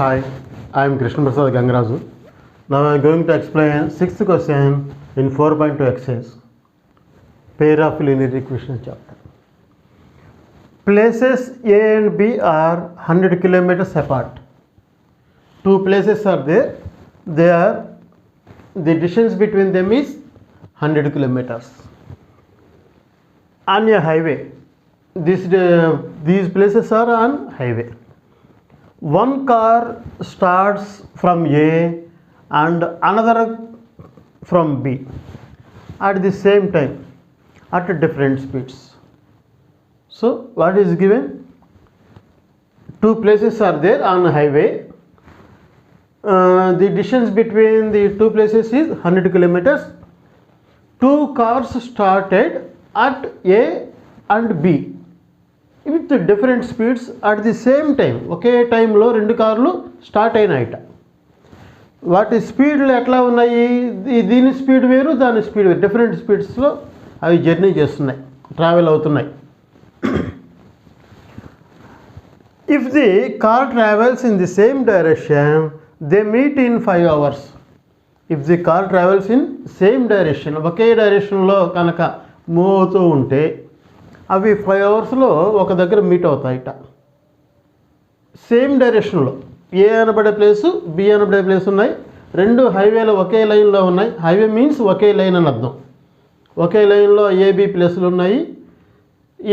Hi, I am Krishna Prasad Gangaraju. Now I am going to explain 6th question in 4.2 exercise, pair of linear equations chapter. Places A and B are 100 kilometers apart. Two places are there. The distance between them is 100 kilometers. On a highway, these places are on highway. One car starts from A and another from B at the same time at different speeds. So what is given? Two places are there on a highway. The distance between the two places is 100 kilometers. Two cars started at A and B with different speeds at the same time. ఒకే టైంలో రెండు కార్లు start అయినాయట. వాటి స్పీడ్లు ఎట్లా ఉన్నాయి? దీని speed వేరు, దాని speed వేరు. డిఫరెంట్ స్పీడ్స్లో అవి జర్నీ చేస్తున్నాయి, ట్రావెల్ అవుతున్నాయి. If the car travels in the same direction they meet in 5 hours. If the car travels in same direction, ఒకే డైరెక్షన్లో కనుక మూవ్ అవుతూ ఉంటే అవి 5 hours ఒక దగ్గర మీట్ అవుతాయిట. సేమ్ డైరెక్షన్లో ఏ అనబడే ప్లేసు, బి అనబడే ప్లేస్ ఉన్నాయి. రెండు హైవేలో ఒకే లైన్లో ఉన్నాయి. హైవే మీన్స్ ఒకే లైన్ అని అర్థం. ఒకే లైన్లో ఏబి ప్లేసులు ఉన్నాయి.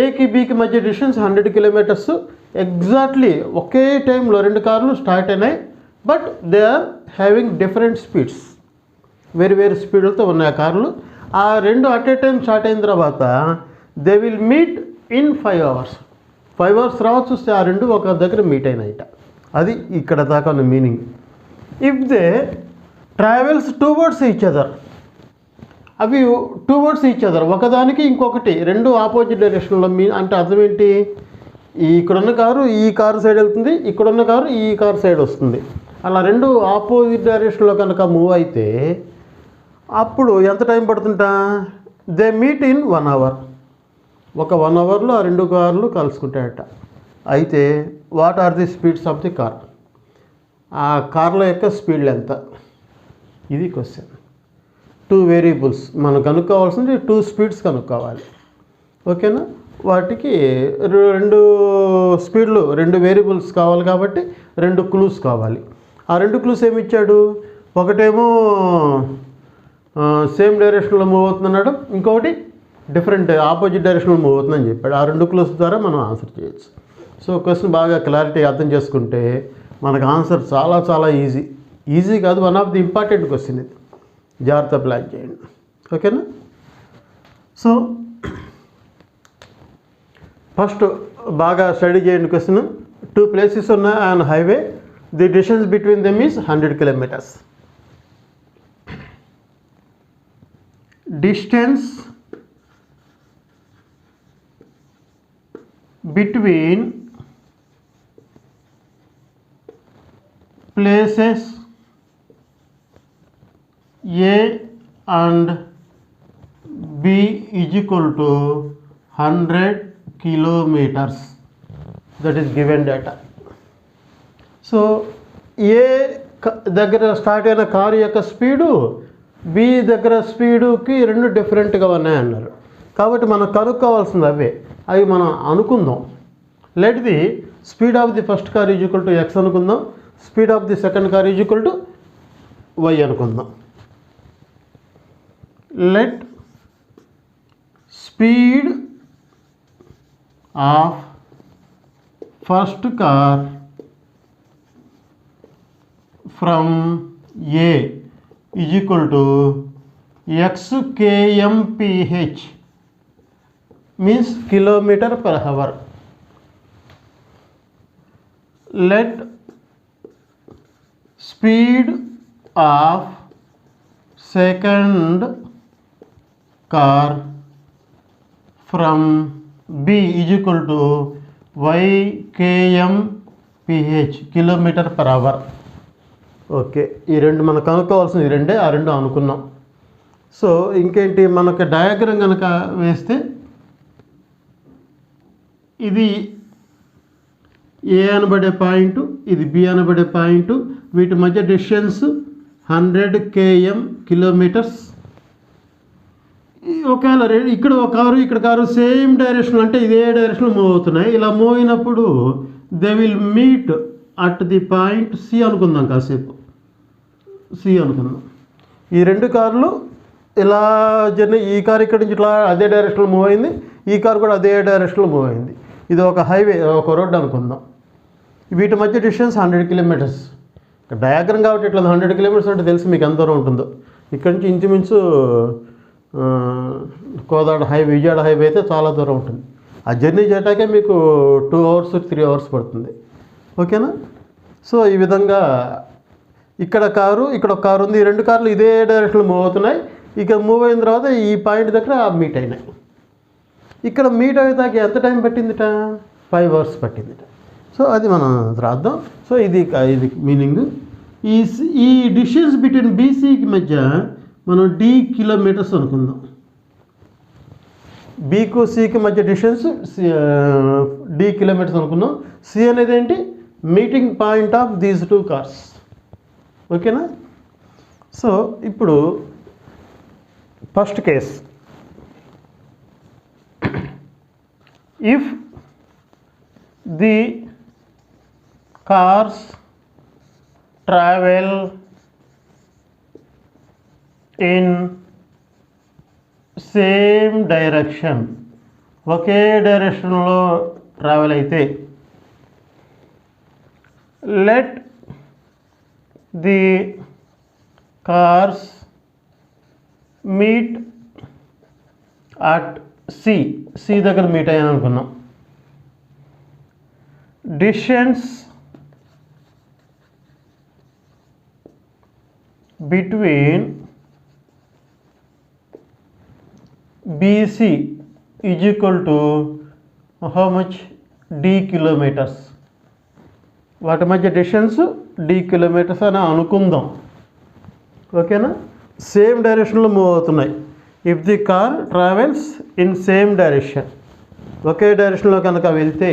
ఏకి బికి మధ్య డిస్టెన్స్ 100 kilometers. ఎగ్జాక్ట్లీ ఒకే టైంలో రెండు కార్లు స్టార్ట్ అయినాయి. But they are having different speeds. వేరు వేరు స్పీడ్లతో ఉన్నాయి ఆ కార్లు. ఆ రెండు అట్ ఏ టైం స్టార్ట్ అయిన తర్వాత they will meet in 5 hours. 5 hours తర్వాత చూస్తే ఆ రెండు ఒక దగ్గర మీట్ అయినాయిట. అది ఇక్కడ దాకా ఉన్న meaning. If they travels towards each other, అవి టువర్డ్స్ ఈచ్ అదర్, ఒకదానికి ఇంకొకటి రెండు ఆపోజిట్ డైరెక్షన్లో అంటే అర్థం ఏంటి? ఇక్కడున్న కారు ఈ కారు సైడ్ వెళ్తుంది, ఇక్కడున్న కారు ఈ కారు సైడ్ వస్తుంది. అలా రెండు ఆపోజిట్ డైరెక్షన్లో కనుక మూవ్ అయితే అప్పుడు ఎంత టైం పడుతుంటా? They meet in 1 hour. ఒక 1 hourలో ఆ రెండు కార్లు కలుసుకుంటాయట. అయితే what are the speeds of the car? ఆ కార్ల యొక్క స్పీడ్లు ఎంత? ఇది క్వశ్చన్. 2 వేరియబుల్స్ మనం కనుక్కోవాల్సింది, 2 స్పీడ్స్ కనుక్కోవాలి. ఓకేనా? వాటికి రెండు స్పీడ్లు, 2 వేరియబుల్స్ కావాలి కాబట్టి 2 క్లూస్ కావాలి. ఆ 2 క్లూస్ ఏమి ఇచ్చాడు? ఒకటేమో సేమ్ డైరెక్షన్లో మూవ్ అవుతున్నాడు, ఇంకొకటి డిఫరెంట్ ఆపోజిట్ డైరెక్షన్లో మూవ్ అవుతుందని చెప్పాడు. ఆ 2 క్లూస్ ద్వారా మనం ఆన్సర్ చేయొచ్చు. సో క్వశ్చన్ బాగా క్లారిటీ అర్థం చేసుకుంటే మనకు ఆన్సర్ చాలా చాలా ఈజీ కాదు, one of the important question ఇది. జాగ్రత్త ప్లాన్ చేయండి. ఓకేనా? సో ఫస్ట్ బాగా స్టడీ చేయండి క్వశ్చన్. 2 places ఉన్నాయి on highway. The distance between them is 100 kilometers. Distance between places A and B is equal to 100 kilometers. That is given data. So A దగ్గర start అయిన car యొక్క speed B దగ్గర స్పీడుకి రెండు డిఫరెంట్గా ఉన్నాయన్నారు. కాబట్టి మనం కనుక్కోవాల్సింది అవి మనం అనుకుందాం. Let the speed of the first car is equal to X అనుకుందాం, speed of the second car is equal to Y అనుకుందాం. Let speed of first car from A is equal to x kmph, means kilometer per hour. Let speed of second car from B is equal to y kmph, kilometer per hour. Okay, ఈ రెండు మనం కనుక్కోవాల్సింది రెండే, ఆ రెండు అనుకున్నాం. So ఇంకేంటి, మనకు diagram కనుక వేస్తే ఇది ఏ అనబడే పాయింట్, ఇది బి అనబడే పాయింట్, వీటి మధ్య డిస్టెన్స్ 100 km కిలోమీటర్స్. ఒకవేళ ఇక్కడ ఒక కారు ఇక్కడ కారు సేమ్ డైరెక్షన్ అంటే ఇదే డైరెక్షన్లో మూవ్ అవుతున్నాయి. ఇలా మూవ్ అయినప్పుడు they will meet at the point C అనుకుందాం, కాసేపు సి అనుకుందాం. ఈ రెండు కార్లు ఇలా జర్నీ, ఈ కారు ఇక్కడి నుంచి ఇట్లా అదే డైరెక్షన్లో మూవ్ అయింది, ఈ కారు కూడా అదే డైరెక్షన్లో మూవ్ అయింది. ఇది ఒక హైవే, ఒక రోడ్డు అనుకుందాం. వీటి మధ్య డిస్టెన్స్ 100 కిలోమీటర్స్. డయాగ్రామ్ కాబట్టి ఇట్లా 100 కిలోమీటర్స్ అంటే తెలిసి మీకు ఎంత దూరం ఉంటుందో. ఇక్కడి నుంచి ఇంచుమించు కోదాడ హైవే, విజయవాడ హైవే అయితే చాలా దూరం ఉంటుంది. ఆ జర్నీ చేయటాకే మీకు 2 hours 3 hours పడుతుంది. ఓకేనా? సో ఈ విధంగా ఇక్కడ కారు ఇక్కడ ఒక కారు ఉంది, ఈ రెండు కార్లు ఇదే డైరెక్షన్లో మూవ్ అవుతున్నాయి. ఇక మూవ్ అయిన తర్వాత ఈ పాయింట్ దగ్గర మీట్ అయినాయి. ఇక్కడ మీట్ అయ్యేదాకా ఎంత టైం పట్టిందిట? 5 hours పట్టిందిట. సో అది మనం రాద్దాం. సో ఇది మీనింగ్. ఈ డిస్టెన్స్ బిట్వీన్ బీసీకి మధ్య మనం డి కిలోమీటర్స్ అనుకుందాం. బీకు సికి మధ్య డిస్టెన్స్ డి కిలోమీటర్స్ అనుకున్నాం. సి అనేది ఏంటి? Meeting point of these 2 cars. ఓకేనా? సో ఇప్పుడు first case, if the cars travel in same direction, ఒకే డైరెక్షన్లో ట్రావెల్ అయితే, let the cars meet at C దగ్గర మీట్ అయ్యాను అనుకున్నాం. Distance between BC is equal to how much? D kilometers. వాటి మధ్య డిస్టెన్స్ D kilometers అని అనుకుందాం. ఓకేనా? సేమ్ డైరెక్షన్లో మూవ్ అవుతున్నాయి. If the car travels in same direction, ఒకే డైరెక్షన్లో కనుక వెళ్తే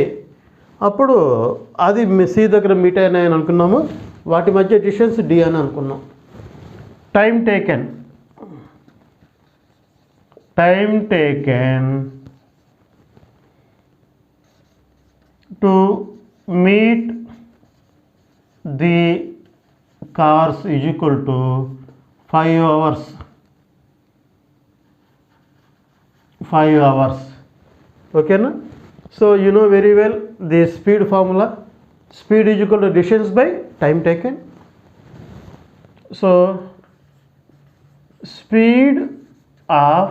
అప్పుడు అది సి దగ్గర మీట్ అయినాయని అనుకున్నాము. వాటి మధ్య డిస్టెన్స్ D అని అనుకున్నాం. Time taken to meet the cars is equal to 5 hours. 5 hours. ఓకేనా? So you know very well the speed formula. Speed is equal to distance by time taken. So speed of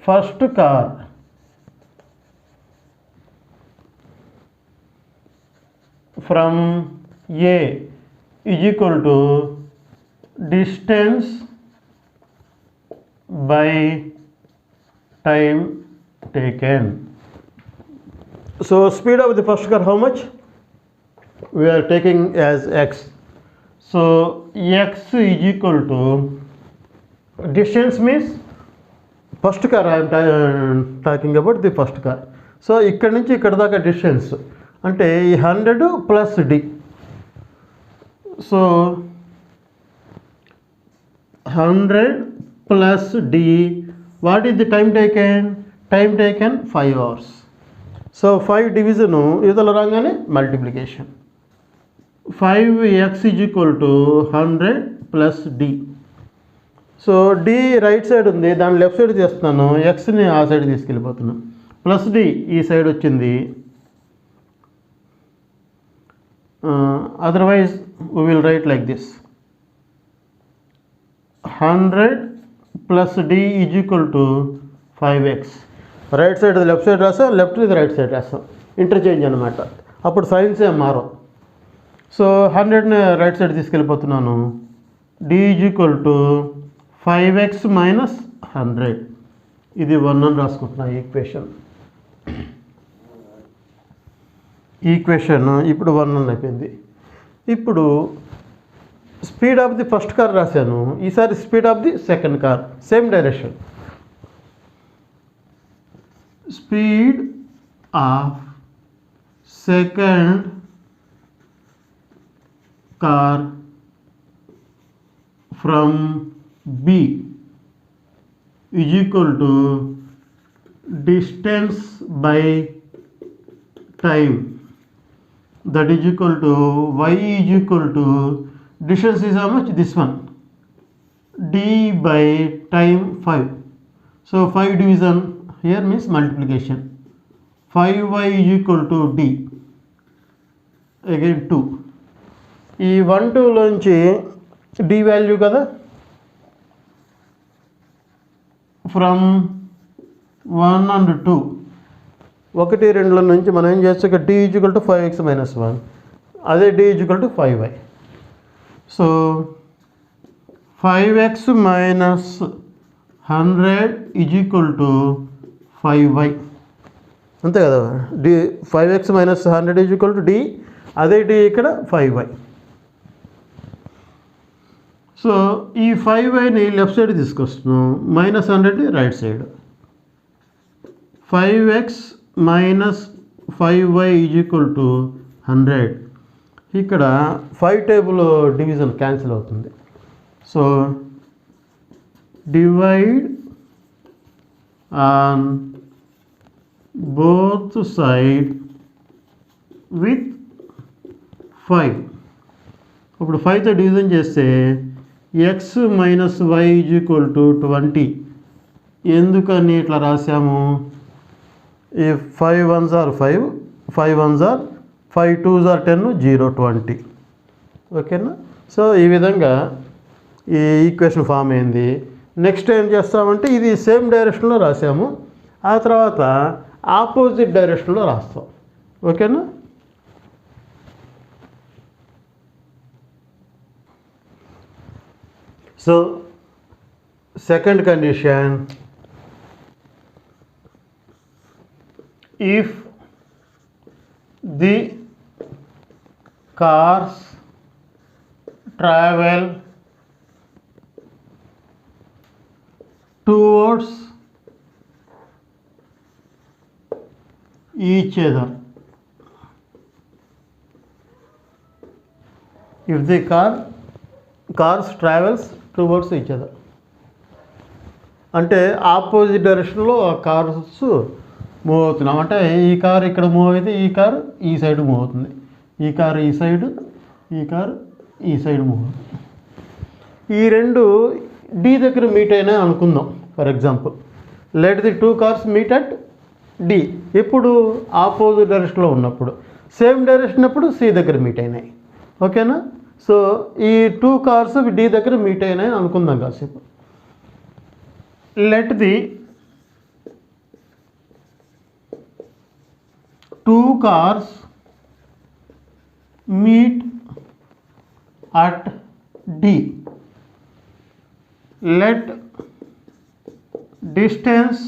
first car from A is equal to distance by time taken. So speed of the first car how much? We are taking as x. So x is equal to, distance means first car, I am talking about the first car. So ఇక్కడి నుంచి ఇక్కడ దాకా distance అంటే ఈ 100 plus D. So 100 plus D. What is the time taken? Time taken 5 hours. So 5 division ఇవతల రాగానే multiplication. 5x is equal to 100 plus D. So D right side ఉంది, దాని లెఫ్ట్ సైడ్ చేస్తున్నాను, ఎక్స్ని ఆ సైడ్ తీసుకెళ్ళిపోతున్నాను. ప్లస్ D ఈ side వచ్చింది. Otherwise we will write like this, 100 plus D is equal to 5x. Right side left side రాస్తాం, left ఇది right side రాస్తాం, interchange అనమాట. అప్పుడు సైన్స్ ఏం మారం. సో 100ని రైట్ సైడ్ తీసుకెళ్ళిపోతున్నాను. D is equal to 5x minus 100. ఇది 1 అని రాసుకుంటున్నా ఈక్వేషన్. ఇప్పుడు 1 అని అయిపోయింది. ఇప్పుడు speed of the first car రాశాను, ఈసారి speed of the second car, same direction. Speed of second car from B is equal to distance by time, that is equal to y is equal to distance is how much, this one, d by time 5. So 5 division here means multiplication, 5y is equal to d, again 2. ఈ 1 2 లోంచి d value కదా, from 1 and 2, 1 2 నుంచి మనం ఏం చేస్తాం, ఇక్కడ d is equal to 5x minus 1, అదే d is equal to 5y. So 5x minus 100 is equal to 5y, అంతే కదా. d 5x minus 100 is equal to d, అదే d ఇక్కడ 5y. సో ఈ 5yని లెఫ్ట్ సైడ్ తీసుకొస్తున్నాం, minus 100 right side, 5x minus 5y is equal to 100. ఇక్కడ 5 table division cancel అవుతుంది. So divide on both side with 5. ఇప్పుడు 5తో division చేస్తే x minus y is equal to 20. ఎందుకని ఇట్లా రాసాము, ఈ 5 1s are 5, 5 1s are 5 2s are 10, 0 20. ఓకేనా. So ఈ విధంగా ఈ ఈక్వేషన్ ఫామ్ అయింది. నెక్స్ట్ ఏం చేస్తామంటే ఇది సేమ్ డైరెక్షన్లో రాసాము, ఆ తర్వాత ఆపోజిట్ డైరెక్షన్లో రాస్తాం. ఓకేనా. So second condition, if the cars travel towards each other, if the cars travels towards each other, అంటే ఆపోజిట్ డైరెక్షన్లో ఆ కార్స్ మూవ్ అవుతున్నాం. అంటే ఈ కార్ ఇక్కడ మూవ్ అయితే ఈ కార్ ఈ సైడ్ మూవ్ అవుతుంది, ఈ కార్ ఈ సైడ్, ఈ కార్ ఈ సైడ్ మూవ్ అవుతుంది. ఈ రెండు డి దగ్గర మీట్ అయినా అనుకుందాం. For example, let the 2 cars meet at D. ఎప్పుడు ఆపోజిట్ డైరెక్షన్లో ఉన్నప్పుడు, సేమ్ డైరెక్షన్ అప్పుడు సి దగ్గర మీట్ అయినాయి. ఓకేనా. సో ఈ 2 కార్స్ డి దగ్గర మీట్ అయినాయి అనుకుందాం కాసేపు. Let the 2 cars meet at D. Let distance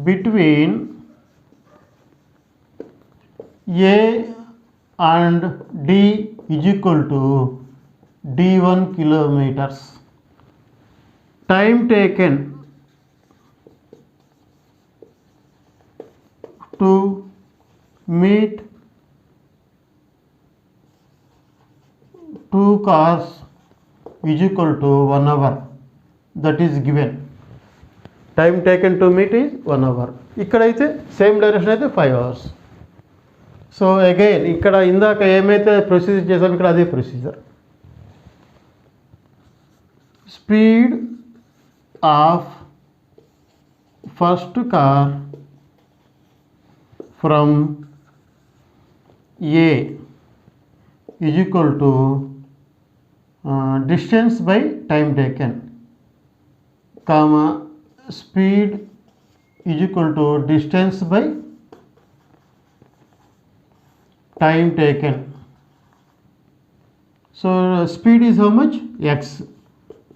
between A and D is equal to D1 kilometers. Time taken to meet 2 cars is equal to 1 hour. That is given. Time taken to meet is 1 hour. ఇక్కడైతే same direction అయితే 5 hours. So again ఇక్కడ ఇందాక ఏమైతే procedure చేసాం ఇక్కడ అదే procedure. Speed of first car from A is equal to distance by time taken, comma speed is equal to distance by time taken. So speed is how much, x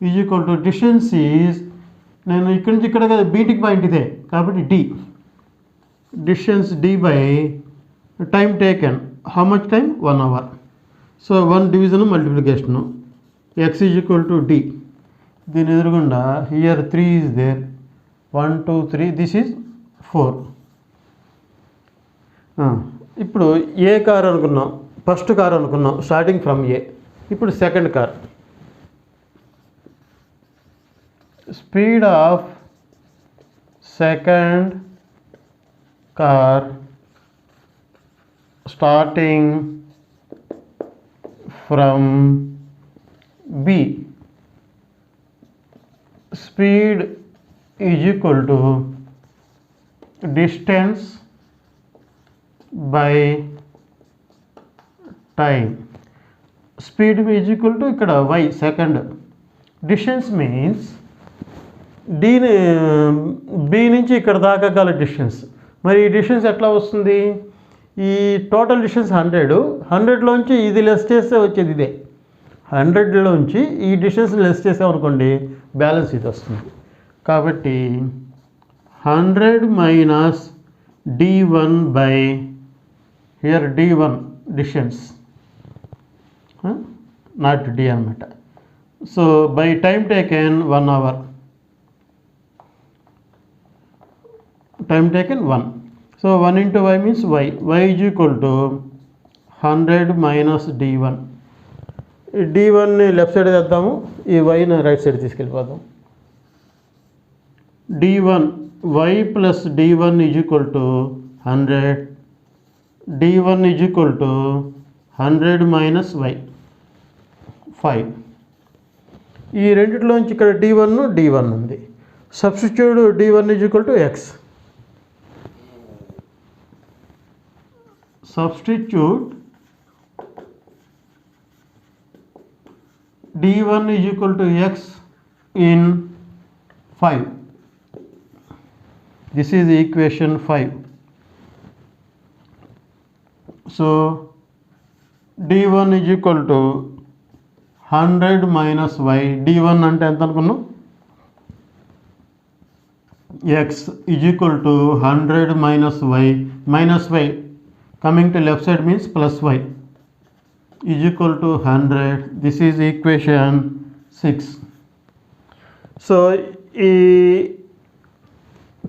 is equal to distance is, నేను ఇక్కడి నుంచి ఇక్కడ కదా beating point ఇదే కాబట్టి d, distance d by time taken, how much time, 1 hour. So 1 division multiplication, x is equal to d. దీని ఎదురుగుండా here 3 is there, 1 2 3, this is 4. ఇప్పుడు ఏ కార్ అనుకున్నాం, ఫస్ట్ కార్ అనుకున్నాం స్టార్టింగ్ ఫ్రమ్ ఏ. ఇప్పుడు second car. Speed of second car starting from B. Speed is equal to distance by time. Speed is equal to ikkada y second. Distance means b నుంచి ఇక్కడ దాకా గల distance. మరి ఈ distance ఎట్లా వస్తుంది? ఈ టోటల్ డిస్టెన్స్ 100లోంచి ఇది లెస్ చేస్తే వచ్చేది ఇదే. 100లోంచి ఈ డిస్టెన్స్ లెస్ చేసామనుకోండి బ్యాలెన్స్ ఇది వస్తుంది. కాబట్టి 100 minus d1 by here d1 distance, not d అనమాట. So by time taken 1 hour, time taken 1. So 1 into y means y is equal to 100 minus d1. d1ని లెఫ్ట్ సైడ్ తెద్దాము, ఈ వైని రైట్ సైడ్ తీసుకెళ్ళిపోదాం. d1 y plus d1 is equal to 100. d1 is equal to 100 minus y 5. ఈ రెండిట్లోంచి ఇక్కడ d1 ఉంది. Substitute d1 is equal to x. Substitute d1 is equal to x in 5. This is equation 5. So d1 is equal to 100 minus y. d1 అంటే ఎంత అనుకున్నాం? x is equal to 100 minus y. Minus y coming to left side means plus y is equal to 100. This is equation 6. So ఈ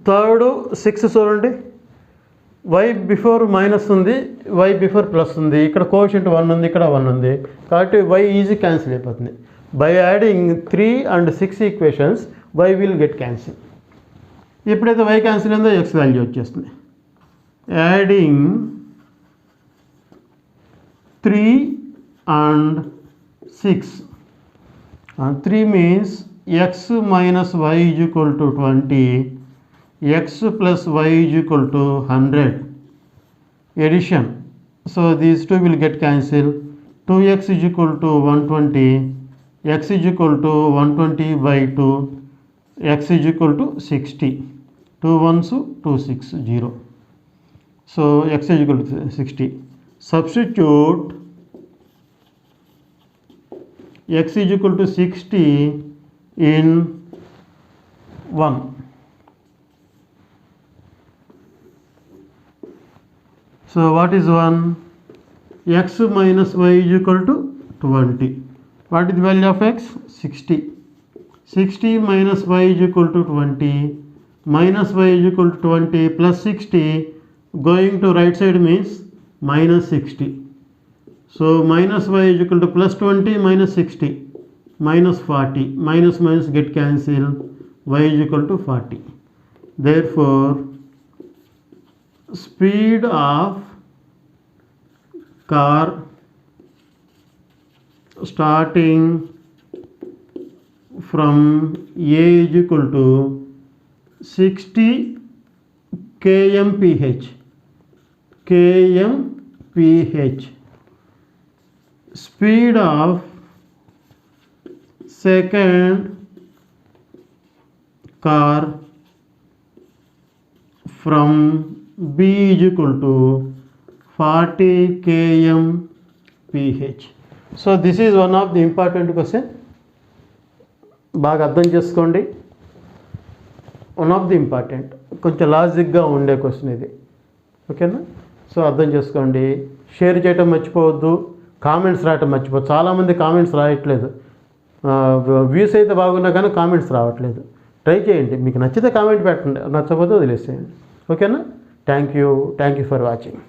third 6 చూడండి, y before minus ఉంది, y before plus ఉంది, ఇక్కడ coefficient 1 ఉంది, ఇక్కడ 1 ఉంది, కాబట్టి y ఈజీ క్యాన్సిల్ అయిపోతుంది. By adding 3 and 6 equations y will get cancel. ఎప్పుడైతే y క్యాన్సిల్ అయిందో x వాల్యూ వచ్చేస్తుంది. Adding 3 and 6, 3 means x minus y is equal to 20, x plus y is equal to 100. Addition, so these two will get cancelled. 2x is equal to 120, x is equal to 120 by 2, x is equal to 60. 2 ones 2 6 0. So x is equal to 60. Substitute x is equal to 60 in 1. So what is 1? X minus y is equal to 20. What is the value of x? 60. 60 minus y is equal to 20. Minus y is equal to 20 plus 60. Going to right side means minus 60. So minus y is equal to plus 20 minus 60. Minus 40. Minus minus get cancelled. Y is equal to 40. Therefore, speed of car starting from A is equal to 60 kmph. Speed of second car from B is equal to 40 kmph. So this is one of the important question. బాగా అర్థం చేసుకోండి. One of the important, కొంచెం లాజిక్గా ఉండే question ఇది. ఓకేనా? So అర్థం చేసుకోండి. Share చేయటం మర్చిపోవద్దు, కామెంట్స్ రాయటం మర్చిపోవద్దు. చాలామంది కామెంట్స్ రాయట్లేదు, వ్యూస్ అయితే బాగున్నా కానీ కామెంట్స్ రావట్లేదు. ట్రై చేయండి, మీకు నచ్చితే కామెంట్ పెట్టండి, నచ్చకపోతే వదిలేసేయండి. ఓకేనా? Thank you for watching.